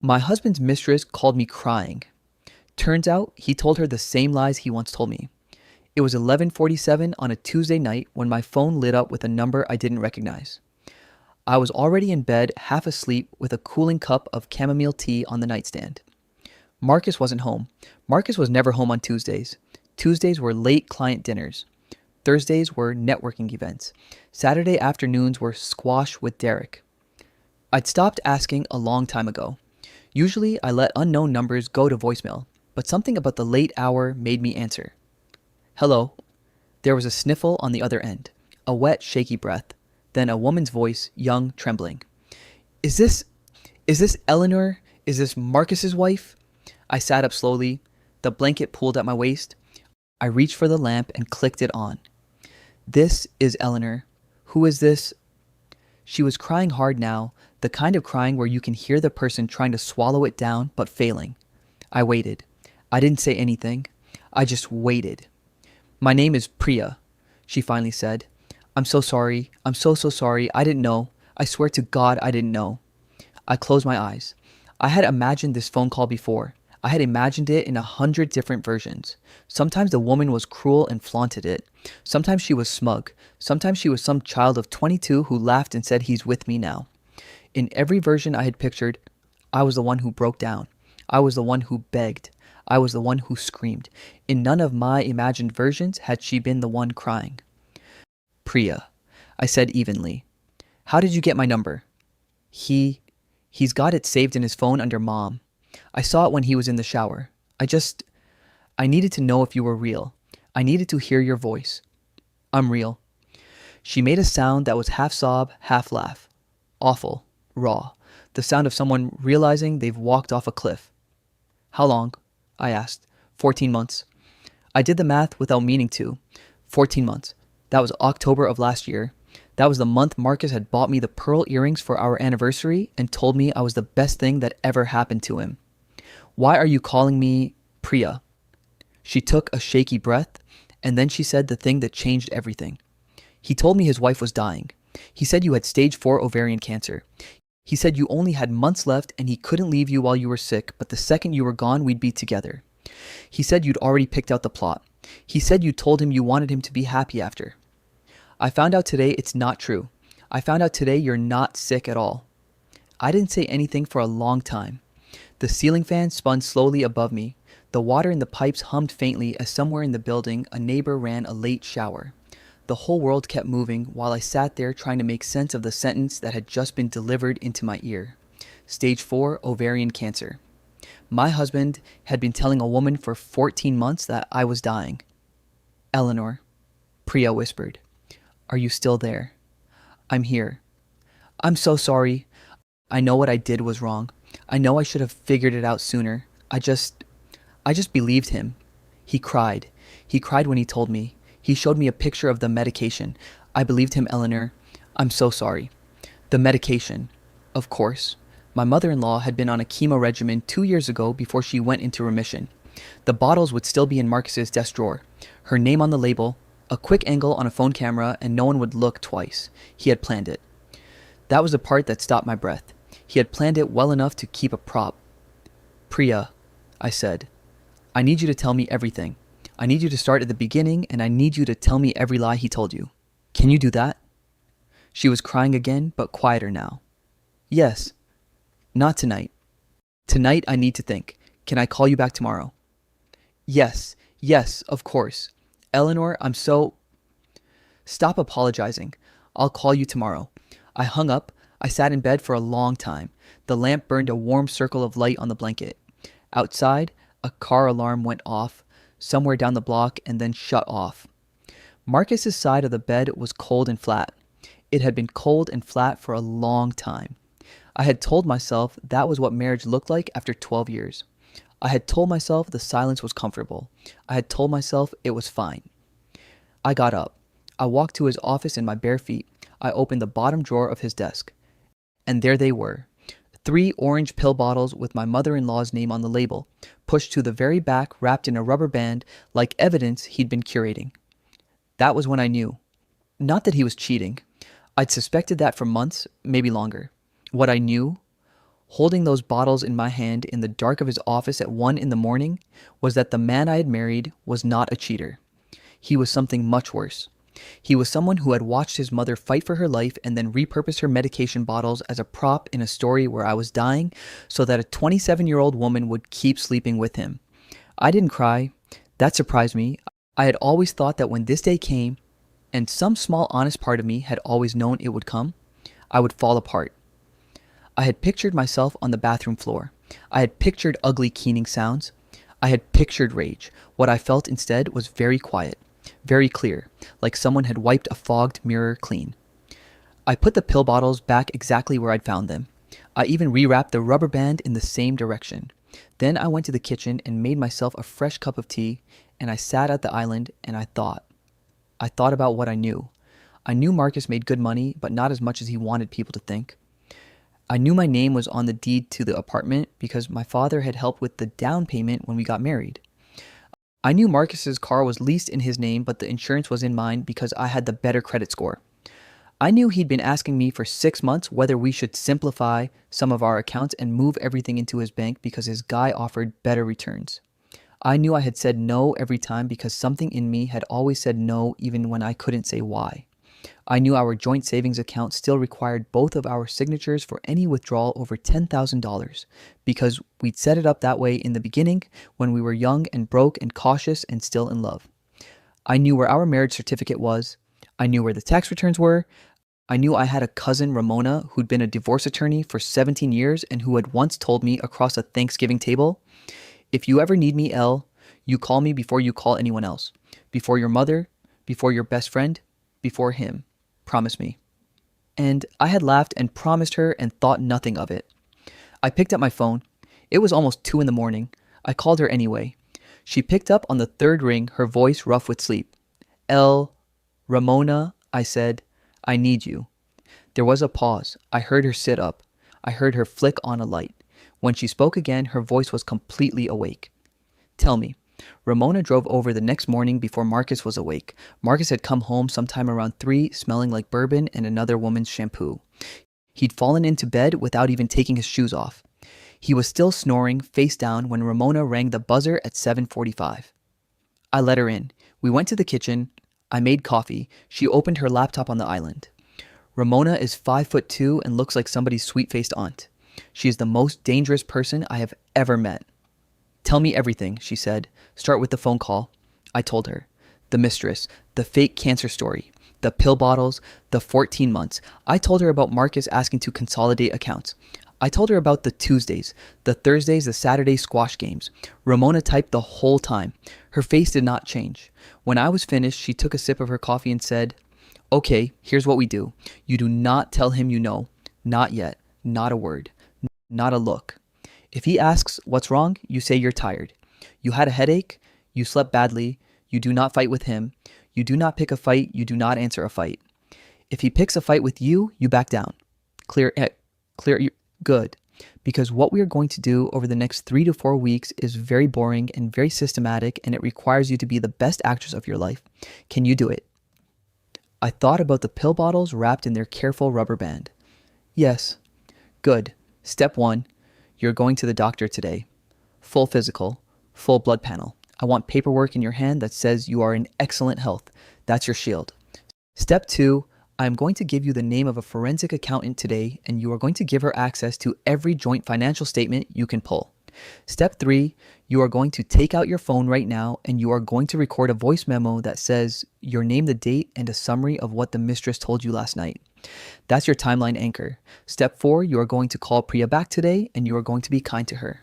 My husband's mistress called me crying. Turns out he told her the same lies he once told me. It was 11:47 on a Tuesday night when my phone lit up with a number I didn't recognize. I was already in bed, half asleep, with a cooling cup of chamomile tea on the nightstand. Marcus wasn't home. Marcus was never home on Tuesdays. Tuesdays were late client dinners. Thursdays were networking events. Saturday afternoons were squash with Derek. I'd stopped asking a long time ago. Usually I let unknown numbers go to voicemail, but something about the late hour made me answer. Hello. There was a sniffle on the other end, a wet, shaky breath, then a woman's voice, young, trembling. Is this Eleanor? Is this Marcus's wife? I sat up slowly, the blanket pulled at my waist. I reached for the lamp and clicked it on. This is Eleanor. Who is this? She was crying hard now, the kind of crying where you can hear the person trying to swallow it down but failing. I waited. I didn't say anything. I just waited. My name is Priya, she finally said. I'm so sorry. I'm so sorry. I didn't know. I swear to God I didn't know. I closed my eyes. I had imagined this phone call before. I had imagined it in 100 different versions. Sometimes the woman was cruel and flaunted it. Sometimes she was smug. Sometimes she was some child of 22 who laughed and said he's with me now. In every version I had pictured, I was the one who broke down. I was the one who begged. I was the one who screamed. In none of my imagined versions had she been the one crying. Priya, I said evenly. How did you get my number? He's got it saved in his phone under Mom. I saw it when he was in the shower. I needed to know if you were real. I needed to hear your voice. I'm real. She made a sound that was half sob, half laugh. Awful. Raw. The sound of someone realizing they've walked off a cliff. How long? I asked. 14 months. I did the math without meaning to. 14 months. That was October of last year. That was the month Marcus had bought me the pearl earrings for our anniversary and told me I was the best thing that ever happened to him. Why are you calling me Priya? She took a shaky breath, and then she said the thing that changed everything. He told me his wife was dying. He said you had stage 4 ovarian cancer. He said you only had months left and he couldn't leave you while you were sick, but the second you were gone, we'd be together. He said you'd already picked out the plot. He said you told him you wanted him to be happy after. I found out today it's not true. I found out today you're not sick at all. I didn't say anything for a long time. The ceiling fan spun slowly above me. The water in the pipes hummed faintly as somewhere in the building a neighbor ran a late shower. The whole world kept moving while I sat there trying to make sense of the sentence that had just been delivered into my ear. Stage 4 ovarian cancer. My husband had been telling a woman for 14 months that I was dying. Eleanor, Priya whispered. Are you still there? I'm here. I'm so sorry. I know what I did was wrong. I know I should have figured it out sooner. I just believed him. He cried. He cried when he told me. He showed me a picture of the medication. I believed him, Eleanor. I'm so sorry. The medication. Of course. My mother-in-law had been on a chemo regimen 2 years ago before she went into remission. The bottles would still be in Marcus's desk drawer. Her name on the label, a quick angle on a phone camera, and no one would look twice. He had planned it. That was the part that stopped my breath. He had planned it well enough to keep a prop. Priya, I said, I need you to tell me everything. I need you to start at the beginning, and I need you to tell me every lie he told you. Can you do that? She was crying again, but quieter now. Yes. Not tonight. Tonight I need to think. Can I call you back tomorrow? Yes, of course. Eleanor, I'm so... Stop apologizing. I'll call you tomorrow. I hung up. I sat in bed for a long time. The lamp burned a warm circle of light on the blanket. Outside, a car alarm went off, somewhere down the block, and then shut off. Marcus's side of the bed was cold and flat. It had been cold and flat for a long time. I had told myself that was what marriage looked like after 12 years. I had told myself the silence was comfortable. I had told myself it was fine. I got up. I walked to his office in my bare feet. I opened the bottom drawer of his desk. And there they were. 3 orange pill bottles with my mother-in-law's name on the label, pushed to the very back, wrapped in a rubber band, like evidence he'd been curating. That was when I knew. Not that he was cheating. I'd suspected that for months, maybe longer. What I knew? holding those bottles in my hand in the dark of his office at 1 in the morning, was that the man I had married was not a cheater. He was something much worse. He was someone who had watched his mother fight for her life and then repurpose her medication bottles as a prop in a story where I was dying so that a 27-year-old woman would keep sleeping with him. I didn't cry. That surprised me. I had always thought that when this day came, and some small honest part of me had always known it would come, I would fall apart. I had pictured myself on the bathroom floor. I had pictured ugly keening sounds. I had pictured rage. What I felt instead was very quiet, very clear, like someone had wiped a fogged mirror clean. I put the pill bottles back exactly where I'd found them. I even rewrapped the rubber band in the same direction. Then I went to the kitchen and made myself a fresh cup of tea, and I sat at the island and I thought. I thought about what I knew. I knew Marcus made good money, but not as much as he wanted people to think. I knew my name was on the deed to the apartment because my father had helped with the down payment when we got married. I knew Marcus's car was leased in his name, but the insurance was in mine because I had the better credit score. I knew he'd been asking me for 6 months whether we should simplify some of our accounts and move everything into his bank because his guy offered better returns. I knew I had said no every time because something in me had always said no even when I couldn't say why. I knew our joint savings account still required both of our signatures for any withdrawal over $10,000 because we'd set it up that way in the beginning when we were young and broke and cautious and still in love. I knew where our marriage certificate was. I knew where the tax returns were. I knew I had a cousin, Ramona, who'd been a divorce attorney for 17 years and who had once told me across a Thanksgiving table, "If you ever need me, Elle, you call me before you call anyone else. Before your mother, before your best friend, before him. Promise me." And I had laughed and promised her and thought nothing of it. I picked up my phone. It was almost 2 in the morning. I called her anyway. She picked up on the third ring, her voice rough with sleep. "Elle, Ramona," I said, "I need you." There was a pause. I heard her sit up. I heard her flick on a light. When she spoke again, her voice was completely awake. "Tell me." Ramona drove over the next morning before Marcus was awake. Marcus had come home sometime around 3, smelling like bourbon and another woman's shampoo. He'd fallen into bed without even taking his shoes off. He was still snoring, face down, when Ramona rang the buzzer at 7:45. I let her in. We went to the kitchen. I made coffee. She opened her laptop on the island. Ramona is 5'2" and looks like somebody's sweet-faced aunt. She is the most dangerous person I have ever met. "Tell me everything," she said. "Start with the phone call." I told her. The mistress, the fake cancer story, the pill bottles, the 14 months. I told her about Marcus asking to consolidate accounts. I told her about the Tuesdays, the Thursdays, the Saturday squash games. Ramona typed the whole time. Her face did not change. When I was finished, she took a sip of her coffee and said, "Okay, here's what we do. You do not tell him you know. Not yet. Not a word. Not a look. If he asks what's wrong, you say you're tired. You had a headache. You slept badly. You do not fight with him. You do not pick a fight. You do not answer a fight. If he picks a fight with you, you back down. Clear, good. Because what we are going to do over the next 3 to 4 weeks is very boring and very systematic, and it requires you to be the best actress of your life. Can you do it?" I thought about the pill bottles wrapped in their careful rubber band. "Yes." "Good. Step 1. You're going to the doctor today. Full physical, full blood panel. I want paperwork in your hand that says you are in excellent health. That's your shield. Step 2. I am going to give you the name of a forensic accountant today, and you are going to give her access to every joint financial statement you can pull. Step 3. You are going to take out your phone right now, and you are going to record a voice memo that says your name, the date, and a summary of what the mistress told you last night. That's your timeline anchor. Step 4, you are going to call Priya back today, and you are going to be kind to her.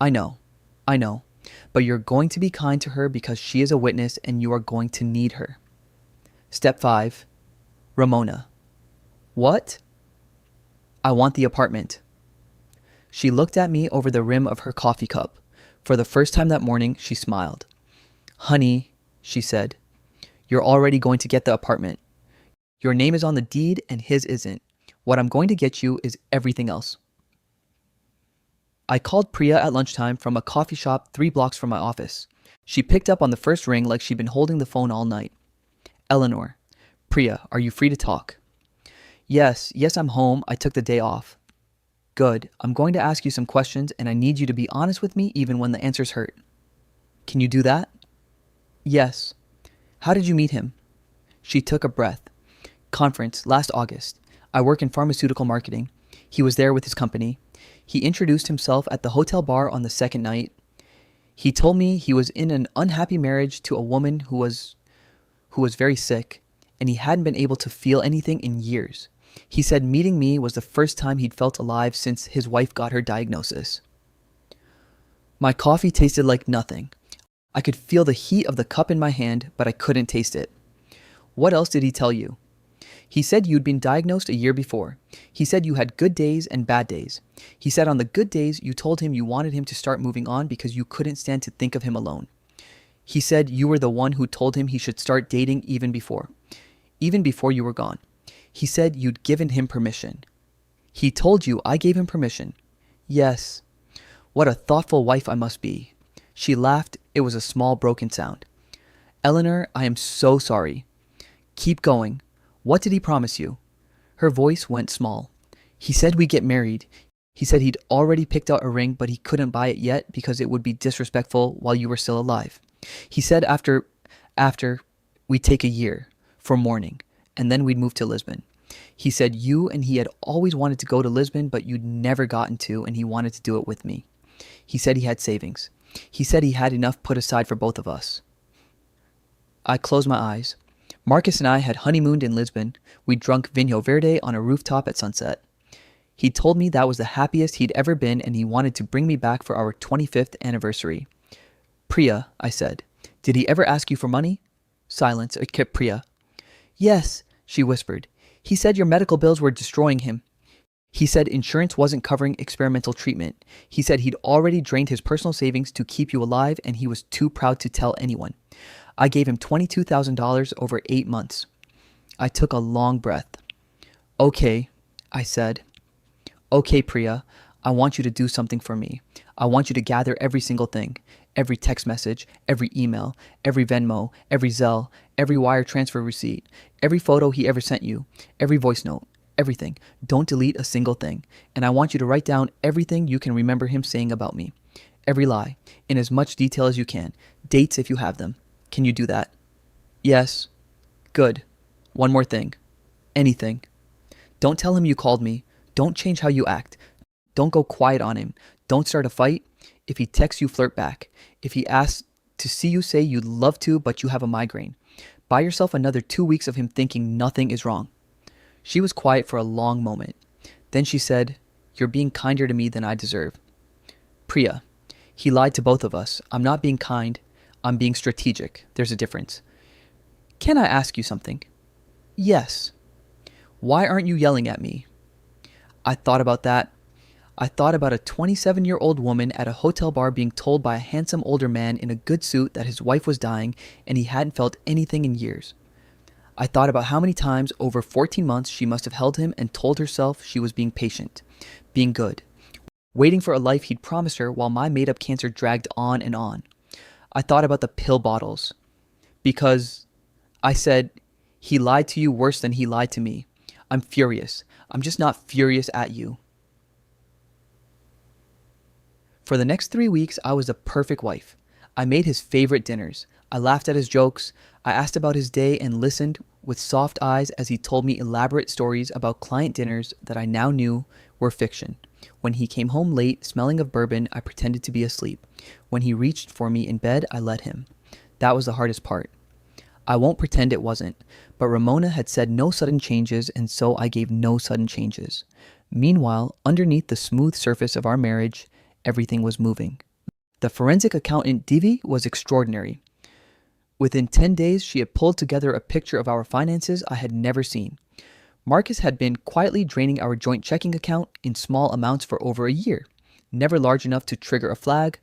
I know, but you're going to be kind to her because she is a witness and you are going to need her. Step 5, Ramona. What? I want the apartment. She looked at me over the rim of her coffee cup. For the first time that morning, she smiled. Honey, she said, you're already going to get the apartment. Your name is on the deed and his isn't. What I'm going to get you is everything else. I called Priya at lunchtime from a coffee shop 3 blocks from my office. She picked up on the first ring like she'd been holding the phone all night. Eleanor. Priya, are you free to talk? Yes, I'm home. I took the day off. Good. I'm going to ask you some questions and I need you to be honest with me even when the answers hurt. Can you do that? Yes. How did you meet him? She took a breath. Conference, last August. I work in pharmaceutical marketing. He was there with his company. He introduced himself at the hotel bar on the second night. He told me he was in an unhappy marriage to a woman who was very sick, and he hadn't been able to feel anything in years. He said meeting me was the first time he'd felt alive since his wife got her diagnosis. My coffee tasted like nothing. I could feel the heat of the cup in my hand, but I couldn't taste it. What else did he tell you? He said you'd been diagnosed a year before. He said you had good days and bad days. He said on the good days you told him you wanted him to start moving on because you couldn't stand to think of him alone. He said you were the one who told him he should start dating even before you were gone. He said you'd given him permission. He told you I gave him permission. Yes. What a thoughtful wife I must be. She laughed. It was a small broken sound. Eleanor, I am so sorry. Keep going. What did he promise you? Her voice went small. He said we'd get married. He said he'd already picked out a ring, but he couldn't buy it yet because it would be disrespectful while you were still alive. He said after we'd take a year for mourning, and then we'd move to Lisbon. He said you and he had always wanted to go to Lisbon, but you'd never gotten to, and he wanted to do it with me. He said he had savings. He said he had enough put aside for both of us. I closed my eyes. Marcus and I had honeymooned in Lisbon. We drunk Vinho Verde on a rooftop at sunset. He told me that was the happiest he'd ever been and he wanted to bring me back for our 25th anniversary. Priya, I said, did he ever ask you for money? Silence. It kept Priya. Yes, she whispered. He said your medical bills were destroying him. He said insurance wasn't covering experimental treatment. He said he'd already drained his personal savings to keep you alive and he was too proud to tell anyone. I gave him $22,000 over 8 months. I took a long breath. Okay, I said. Okay, Priya, I want you to do something for me. I want you to gather every single thing. Every text message, every email, every Venmo, every Zelle, every wire transfer receipt, every photo he ever sent you, every voice note, everything. Don't delete a single thing. And I want you to write down everything you can remember him saying about me. Every lie, in as much detail as you can. Dates if you have them. Can you do that? Yes. Good. One more thing. Anything. Don't tell him you called me. Don't change how you act. Don't go quiet on him. Don't start a fight. If he texts you, flirt back. If he asks to see you, say you'd love to, but you have a migraine. Buy yourself another 2 weeks of him thinking nothing is wrong. She was quiet for a long moment. Then she said, you're being kinder to me than I deserve. Priya, he lied to both of us. I'm not being kind. I'm being strategic. There's a difference. Can I ask you something? Yes. Why aren't you yelling at me? I thought about that. I thought about a 27-year-old woman at a hotel bar being told by a handsome older man in a good suit that his wife was dying and he hadn't felt anything in years. I thought about how many times over 14 months she must have held him and told herself she was being patient, being good, waiting for a life he'd promised her while my made-up cancer dragged on and on. I thought about the pill bottles because I said, he lied to you worse than he lied to me. I'm furious. I'm just not furious at you. For the next 3 weeks, I was the perfect wife. I made his favorite dinners. I laughed at his jokes. I asked about his day and listened with soft eyes as he told me elaborate stories about client dinners that I now knew were fiction. When he came home late, smelling of bourbon, I pretended to be asleep. When he reached for me in bed, I let him. That was the hardest part. I won't pretend it wasn't, but Ramona had said no sudden changes, and so I gave no sudden changes. Meanwhile, underneath the smooth surface of our marriage, everything was moving. The forensic accountant Divi was extraordinary. Within 10 days, she had pulled together a picture of our finances I had never seen. Marcus had been quietly draining our joint checking account in small amounts for over a year, never large enough to trigger a flag,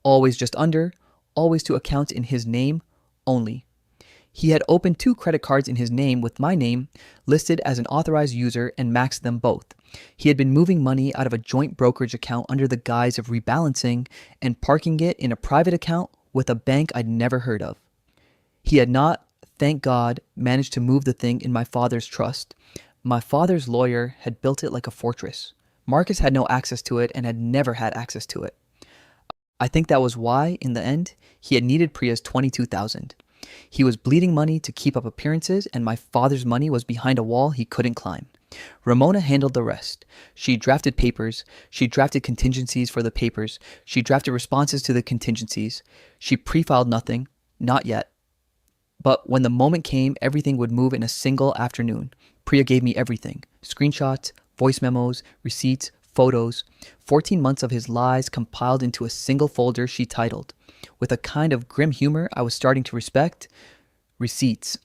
always just under, always to accounts in his name only. He had opened 2 credit cards in his name with my name listed as an authorized user and maxed them both. He had been moving money out of a joint brokerage account under the guise of rebalancing and parking it in a private account with a bank I'd never heard of. He had not, thank God, managed to move the thing in my father's trust. My father's lawyer had built it like a fortress. Marcus had no access to it and had never had access to it. I think that was why, in the end, he had needed Priya's 22,000. He was bleeding money to keep up appearances, and my father's money was behind a wall he couldn't climb. Ramona handled the rest. She drafted papers. She drafted contingencies for the papers. She drafted responses to the contingencies. She pre-filed nothing. Not yet. But when the moment came, everything would move in a single afternoon. Priya gave me everything. Screenshots, voice memos, receipts, photos. 14 months of his lies compiled into a single folder she titled, with a kind of grim humor I was starting to respect, Receipts.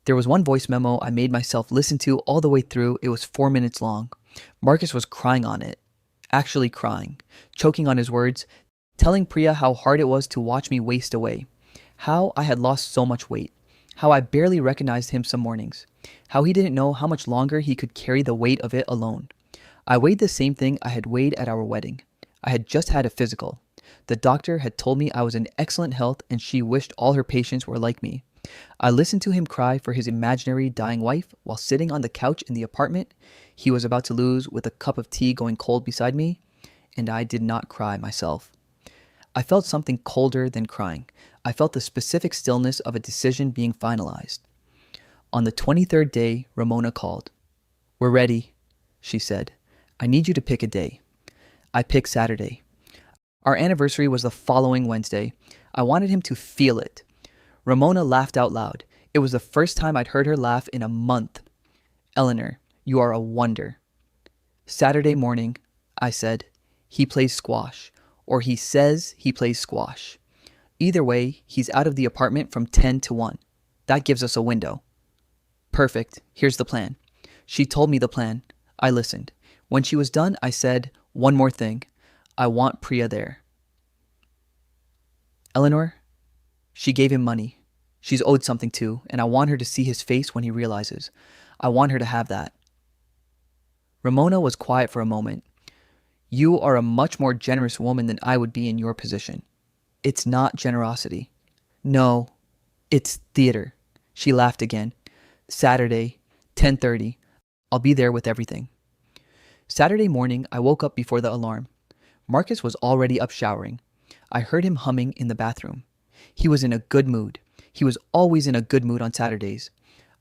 There was one voice memo I made myself listen to all the way through. It was 4 minutes long. Marcus was crying on it. Actually crying. Choking on his words. Telling Priya how hard it was to watch me waste away. How I had lost so much weight. How I barely recognized him some mornings. How he didn't know how much longer he could carry the weight of it alone. I weighed the same thing I had weighed at our wedding. I had just had a physical. The doctor had told me I was in excellent health and she wished all her patients were like me. I listened to him cry for his imaginary dying wife while sitting on the couch in the apartment he was about to lose with a cup of tea going cold beside me, and I did not cry myself. I felt something colder than crying. I felt the specific stillness of a decision being finalized. On the 23rd day, Ramona called. "We're ready," she said. "I need you to pick a day." I picked Saturday. Our anniversary was the following Wednesday. I wanted him to feel it. Ramona laughed out loud. It was the first time I'd heard her laugh in a month. "Eleanor, you are a wonder." Saturday morning, I said, "He plays squash," or he says he plays squash. Either way, he's out of the apartment from 10 to 1. That gives us a window. Perfect. Here's the plan. She told me the plan. I listened. When she was done, I said, "One more thing. I want Priya there." "Eleanor?" She gave him money. She's owed something too, and I want her to see his face when he realizes. I want her to have that. Ramona was quiet for a moment. "You are a much more generous woman than I would be in your position." "It's not generosity." "No, it's theater." She laughed again. "Saturday, 10:30. I'll be there with everything." Saturday morning, I woke up before the alarm. Marcus was already up showering. I heard him humming in the bathroom. He was in a good mood. He was always in a good mood on Saturdays.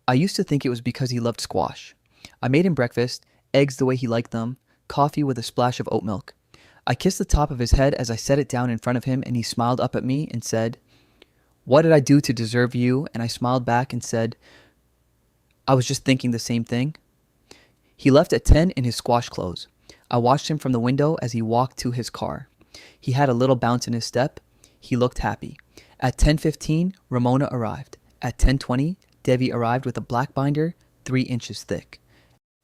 I used to think it was because he loved squash. I made him breakfast, eggs the way he liked them, coffee with a splash of oat milk. I kissed the top of his head as I set it down in front of him, and he smiled up at me and said, "What did I do to deserve you?" And I smiled back and said, "I was just thinking the same thing." He left at 10 in his squash clothes. I watched him from the window as he walked to his car. He had a little bounce in his step. He looked happy. At 10:15, Ramona arrived. At 10:20, Devi arrived with a black binder 3 inches thick.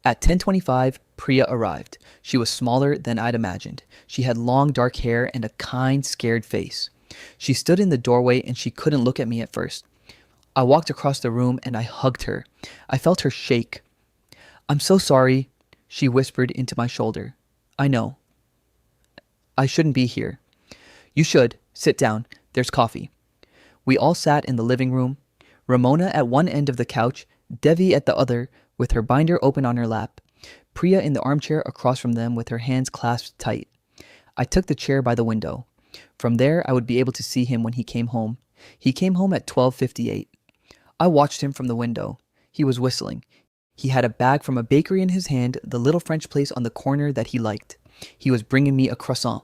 At 10:25, Priya arrived. She was smaller than I'd imagined. She had long dark hair and a kind, scared face. She stood in the doorway and she couldn't look at me at first. I walked across the room and I hugged her. I felt her shake. "I'm so sorry," she whispered into my shoulder. "I know. I shouldn't be here." "You should. Sit down. There's coffee." We all sat in the living room. Ramona at one end of the couch, Devi at the other, with her binder open on her lap. Priya in the armchair across from them with her hands clasped tight. I took the chair by the window. From there, I would be able to see him when he came home. He came home at 12:58. I watched him from the window. He was whistling. He had a bag from a bakery in his hand, the little French place on the corner that he liked. He was bringing me a croissant.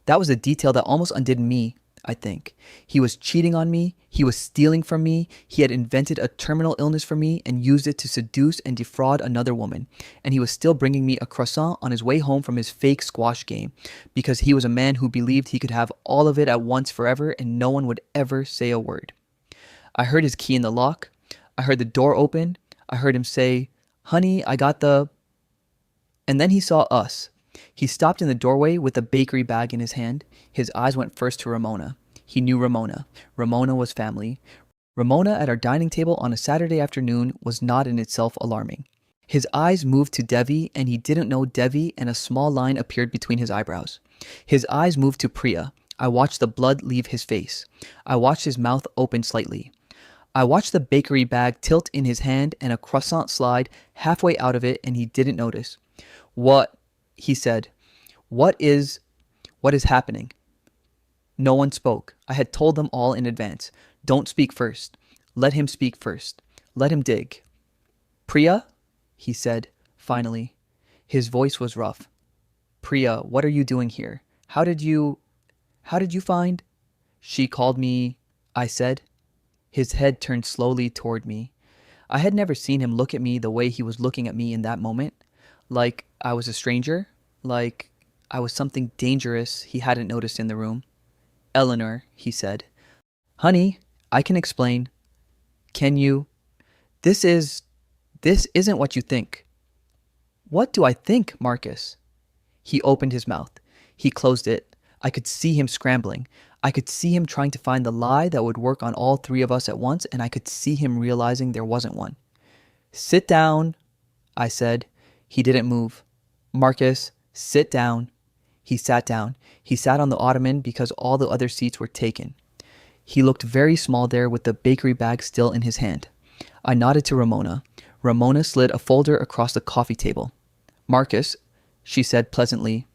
That was a detail that almost undid me, I think. He was cheating on me. He was stealing from me. He had invented a terminal illness for me and used it to seduce and defraud another woman. And he was still bringing me a croissant on his way home from his fake squash game because he was a man who believed he could have all of it at once forever and no one would ever say a word. I heard his key in the lock. I heard the door open. I heard him say, "Honey, I got the..." And then he saw us. He stopped in the doorway with a bakery bag in his hand. His eyes went first to Ramona. He knew Ramona. Ramona was family. Ramona at our dining table on a Saturday afternoon was not in itself alarming. His eyes moved to Devi, and he didn't know Devi, and a small line appeared between his eyebrows. His eyes moved to Priya. I watched the blood leave his face. I watched his mouth open slightly. I watched the bakery bag tilt in his hand and a croissant slide halfway out of it, and he didn't notice. "What?" He said, What is happening? No one spoke. I had told them all in advance. Don't speak first. Let him speak first. Let him dig. Priya? He said, finally. His voice was rough. Priya, what are you doing here? How did you find? She called me, I said. His head turned slowly toward me. I had never seen him look at me the way he was looking at me in that moment. Like I was a stranger. Like I was something dangerous he hadn't noticed in the room. Eleanor, he said. Honey, I can explain. Can you? This isn't what you think. What do I think, Marcus? He opened his mouth. He closed it. I could see him scrambling. I could see him trying to find the lie that would work on all three of us at once, and I could see him realizing there wasn't one. Sit down, I said. He didn't move. Marcus, sit down. He sat down. He sat on the ottoman because all the other seats were taken. He looked very small there with the bakery bag still in his hand. I nodded to Ramona. Ramona slid a folder across the coffee table. Marcus, she said pleasantly,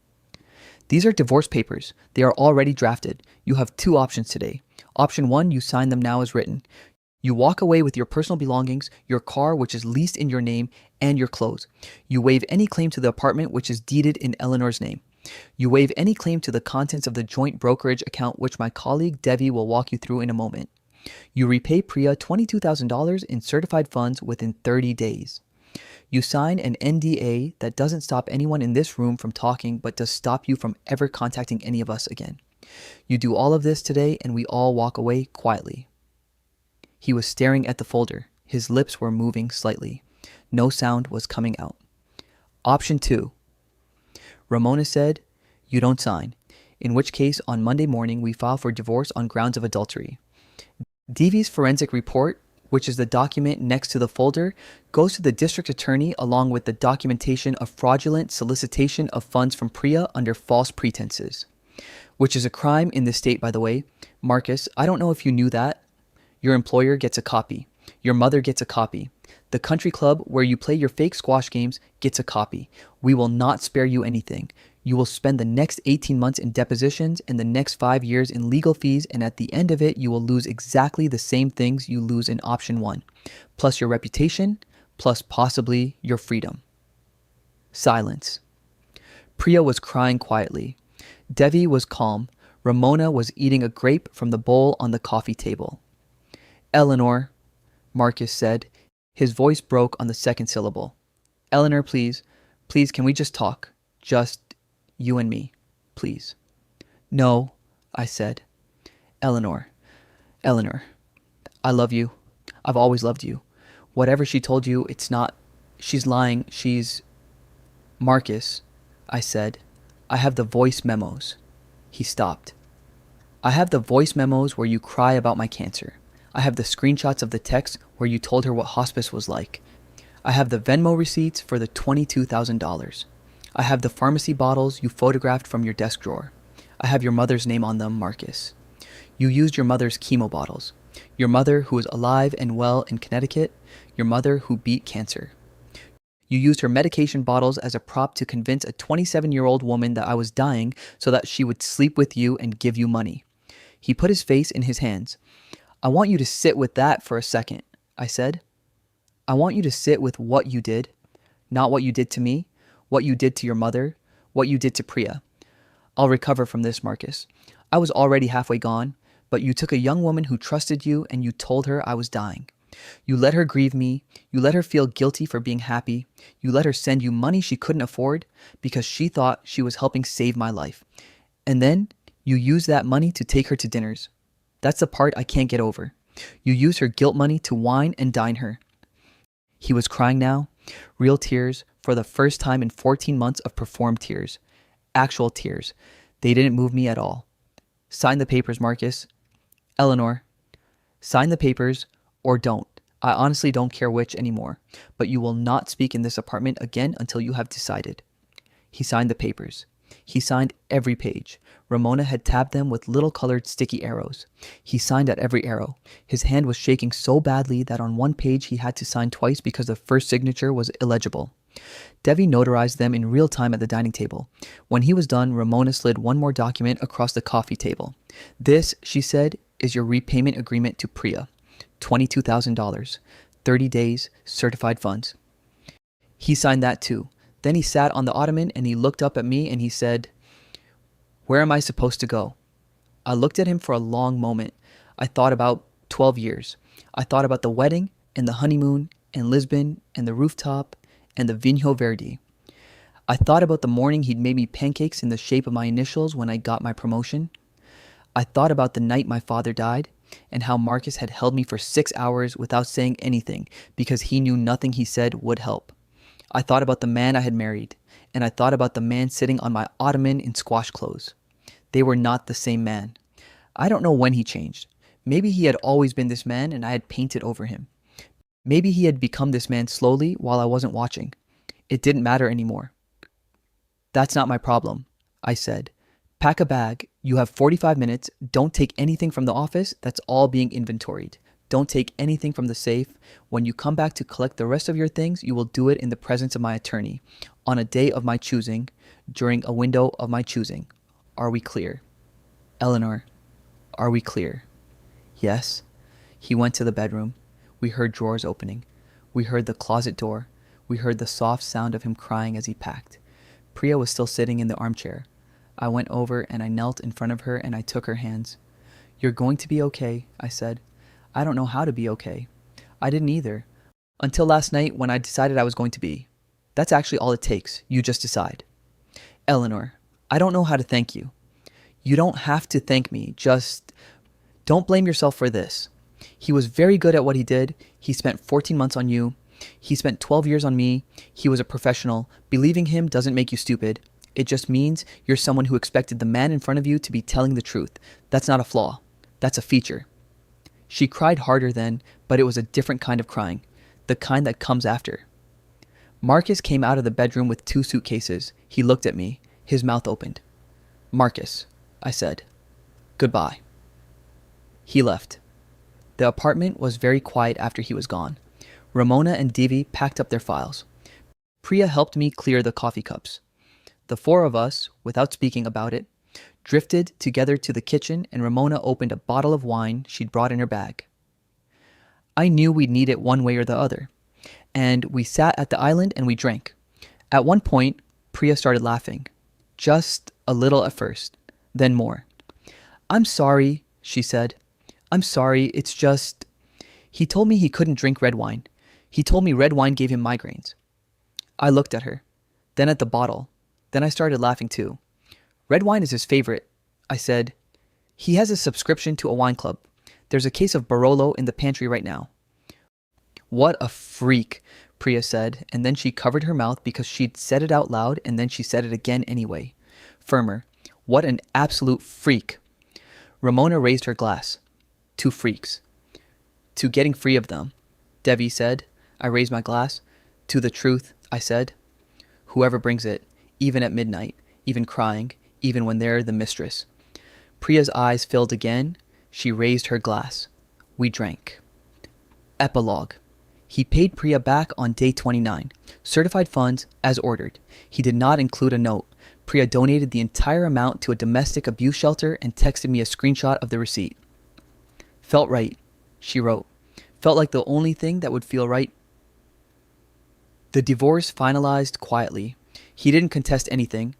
these are divorce papers. They are already drafted. You have two options today. Option 1, you sign them now as written. You walk away with your personal belongings, your car, which is leased in your name, and your clothes. You waive any claim to the apartment, which is deeded in Eleanor's name. You waive any claim to the contents of the joint brokerage account, which my colleague Devi will walk you through in a moment. You repay Priya $22,000 in certified funds within 30 days. You sign an NDA that doesn't stop anyone in this room from talking, but does stop you from ever contacting any of us again. You do all of this today, and we all walk away quietly. He was staring at the folder. His lips were moving slightly. No sound was coming out. Option 2. Ramona said, you don't sign, in which case on Monday morning we file for divorce on grounds of adultery. Devi's forensic report, which is the document next to the folder, goes to the district attorney along with the documentation of fraudulent solicitation of funds from Priya under false pretenses, which is a crime in this state, by the way. Marcus, I don't know if you knew that. Your employer gets a copy. Your mother gets a copy. The country club where you play your fake squash games gets a copy. We will not spare you anything. You will spend the next 18 months in depositions and the next 5 years in legal fees, and at the end of it, you will lose exactly the same things you lose in option 1, plus your reputation, plus possibly your freedom. Silence. Priya was crying quietly. Devi was calm. Ramona was eating a grape from the bowl on the coffee table. Eleanor, Marcus said. His voice broke on the second syllable. Eleanor, please, can we just talk? Just you and me, please. No, I said. Eleanor, I love you. I've always loved you. Whatever she told you, it's not. She's lying. Marcus, I said. I have the voice memos. He stopped. I have the voice memos where you cry about my cancer. I have the screenshots of the text where you told her what hospice was like. I have the Venmo receipts for the $22,000. I have the pharmacy bottles you photographed from your desk drawer. I have your mother's name on them, Marcus. You used your mother's chemo bottles. Your mother who is alive and well in Connecticut. Your mother who beat cancer. You used her medication bottles as a prop to convince a 27-year-old woman that I was dying so that she would sleep with you and give you money. He put his face in his hands. I want you to sit with that for a second, I said. I want you to sit with what you did, not what you did to me, what you did to your mother, what you did to Priya. I'll recover from this, Marcus. I was already halfway gone, but you took a young woman who trusted you and you told her I was dying. You let her grieve me. You let her feel guilty for being happy. You let her send you money she couldn't afford because she thought she was helping save my life. And then you used that money to take her to dinners. That's the part I can't get over. You used her guilt money to wine and dine her. He was crying now, real tears for the first time in 14 months of performed tears. Actual tears. They didn't move me at all. Sign the papers, Marcus. Eleanor, sign the papers or don't. I honestly don't care which anymore, but you will not speak in this apartment again until you have decided. He signed the papers. He signed every page. Ramona had tabbed them with little colored sticky arrows. He signed at every arrow. His hand was shaking so badly that on one page he had to sign twice because the first signature was illegible. Devi notarized them in real time at the dining table. When he was done, Ramona slid one more document across the coffee table. This, she said, is your repayment agreement to Priya. $22,000. 30 days, certified funds. He signed that too. Then he sat on the ottoman and he looked up at me and he said, "Where am I supposed to go?" I looked at him for a long moment. I thought about 12 years. I thought about the wedding and the honeymoon and Lisbon and the rooftop and the Vinho Verde. I thought about the morning he'd made me pancakes in the shape of my initials when I got my promotion. I thought about the night my father died and how Marcus had held me for 6 hours without saying anything because he knew nothing he said would help. I thought about the man I had married, and I thought about the man sitting on my ottoman in squash clothes. They were not the same man. I don't know when he changed. Maybe he had always been this man and I had painted over him. Maybe he had become this man slowly while I wasn't watching. It didn't matter anymore. "That's not my problem," I said. "Pack a bag. You have 45 minutes. Don't take anything from the office. That's all being inventoried. Don't take anything from the safe. When you come back to collect the rest of your things, you will do it in the presence of my attorney, on a day of my choosing, during a window of my choosing. Are we clear?" "Eleanor, are we clear?" "Yes." He went to the bedroom. We heard drawers opening. We heard the closet door. We heard the soft sound of him crying as he packed. Priya was still sitting in the armchair. I went over and I knelt in front of her and I took her hands. "You're going to be okay," I said. "I don't know how to be okay. I didn't either. Until last night when I decided I was going to be. That's actually all it takes. You just decide." "Eleanor, I don't know how to thank you." "You don't have to thank me. Just don't blame yourself for this. He was very good at what he did. He spent 14 months on you. He spent 12 years on me. He was a professional. Believing him doesn't make you stupid. It just means you're someone who expected the man in front of you to be telling the truth. That's not a flaw. That's a feature." She cried harder then, but it was a different kind of crying, the kind that comes after. Marcus came out of the bedroom with 2 suitcases. He looked at me. His mouth opened. "Marcus," I said. "Goodbye." He left. The apartment was very quiet after he was gone. Ramona and Divi packed up their files. Priya helped me clear the coffee cups. The 4 of us, without speaking about it, drifted together to the kitchen and Ramona opened a bottle of wine she'd brought in her bag. I knew we'd need it one way or the other, and we sat at the island and we drank. At one point, Priya started laughing. Just a little at first, then more. "I'm sorry," she said. "I'm sorry, it's just... He told me he couldn't drink red wine. He told me red wine gave him migraines." I looked at her, then at the bottle. Then I started laughing too. "Red wine is his favorite," I said. "He has a subscription to a wine club. There's a case of Barolo in the pantry right now." "What a freak," Priya said, and then she covered her mouth because she'd said it out loud and then she said it again anyway. Firmer. "What an absolute freak." Ramona raised her glass. "To freaks." "To getting free of them," Devi said. I raised my glass. "To the truth," I said. "Whoever brings it, even at midnight, even crying, even when they're the mistress." Priya's eyes filled again. She raised her glass. We drank. Epilogue. He paid Priya back on day 29. Certified funds, as ordered. He did not include a note. Priya donated the entire amount to a domestic abuse shelter and texted me a screenshot of the receipt. "Felt right," she wrote. "Felt like the only thing that would feel right." The divorce finalized quietly. He didn't contest anything.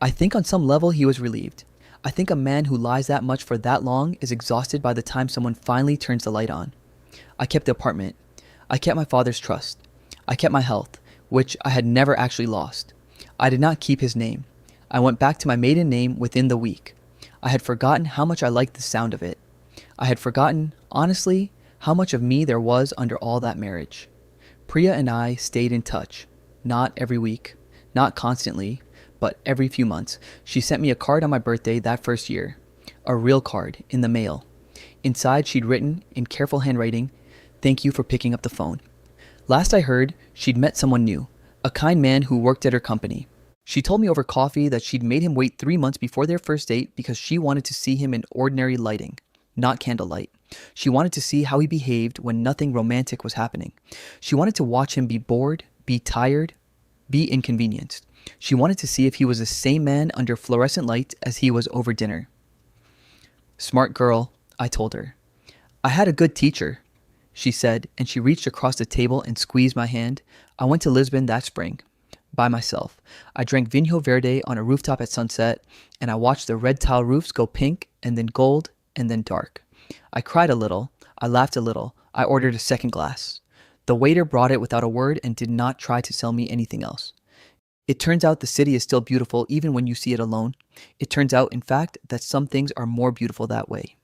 I think on some level he was relieved. I think a man who lies that much for that long is exhausted by the time someone finally turns the light on. I kept the apartment. I kept my father's trust. I kept my health, which I had never actually lost. I did not keep his name. I went back to my maiden name within the week. I had forgotten how much I liked the sound of it. I had forgotten, honestly, how much of me there was under all that marriage. Priya and I stayed in touch. Not every week, not constantly, but every few months. She sent me a card on my birthday that first year. A real card, in the mail. Inside she'd written, in careful handwriting, "Thank you for picking up the phone." Last I heard, she'd met someone new, a kind man who worked at her company. She told me over coffee that she'd made him wait 3 months before their first date because she wanted to see him in ordinary lighting, not candlelight. She wanted to see how he behaved when nothing romantic was happening. She wanted to watch him be bored, be tired, be inconvenienced. She wanted to see if he was the same man under fluorescent lights as he was over dinner. Smart girl, I told her. I had a good teacher, she said, and she reached across the table and squeezed my hand. I went to Lisbon that spring. By myself. I drank Vinho Verde on a rooftop at sunset, and I watched the red tile roofs go pink, and then gold, and then dark. I cried a little. I laughed a little. I ordered a second glass. The waiter brought it without a word and did not try to sell me anything else. It turns out the city is still beautiful even when you see it alone. It turns out, in fact, that some things are more beautiful that way.